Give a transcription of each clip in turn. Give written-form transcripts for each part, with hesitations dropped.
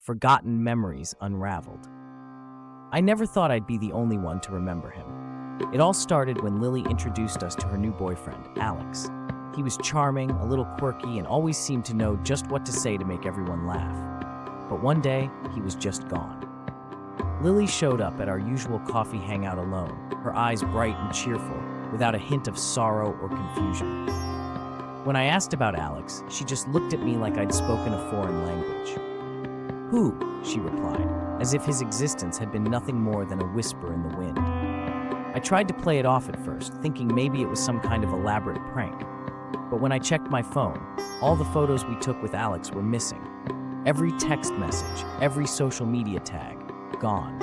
Forgotten Memories Unraveled. I never thought I'd be the only one to remember him. It all started when Lily introduced us to her new boyfriend, Alex. He was charming, a little quirky, and always seemed to know just what to say to make everyone laugh. But one day, he was just gone. Lily showed up at our usual coffee hangout alone, her eyes bright and cheerful, without a hint of sorrow or confusion. When I asked about Alex, she just looked at me like I'd spoken a foreign language. "Who?" she replied, as if his existence had been nothing more than a whisper in the wind. I tried to play it off at first, thinking maybe it was some kind of elaborate prank. But when I checked my phone, all the photos we took with Alex were missing. Every text message, every social media tag, gone.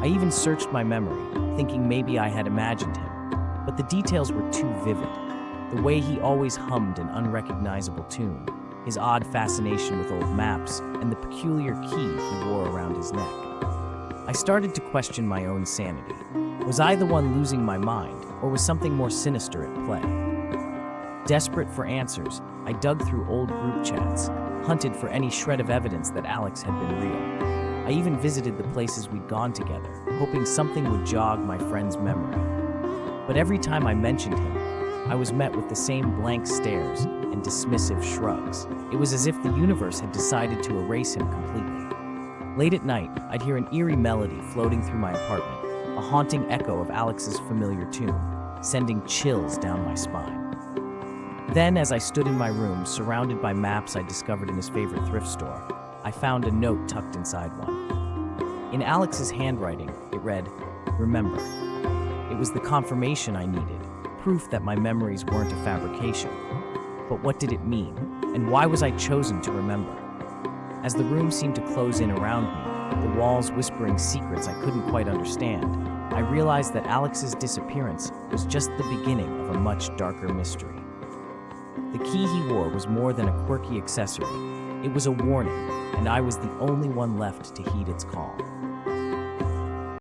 I even searched my memory, thinking maybe I had imagined him, but the details were too vivid. The way he always hummed an unrecognizable tune, his odd fascination with old maps, and the peculiar key he wore around his neck. I started to question my own sanity. Was I the one losing my mind, or was something more sinister at play? Desperate for answers, I dug through old group chats, hunted for any shred of evidence that Alex had been real. I even visited the places we'd gone together, hoping something would jog my friend's memory. But every time I mentioned him, I was met with the same blank stares and dismissive shrugs. It was as if the universe had decided to erase him completely. Late at night, I'd hear an eerie melody floating through my apartment, a haunting echo of Alex's familiar tune, sending chills down my spine. Then, as I stood in my room, surrounded by maps I discovered in his favorite thrift store, I found a note tucked inside one. In Alex's handwriting, it read, "Remember." It was the confirmation I needed, proof that my memories weren't a fabrication. But what did it mean, and why was I chosen to remember? As the room seemed to close in around me, the walls whispering secrets I couldn't quite understand, I realized that Alex's disappearance was just the beginning of a much darker mystery. The key he wore was more than a quirky accessory. It was a warning, and I was the only one left to heed its call.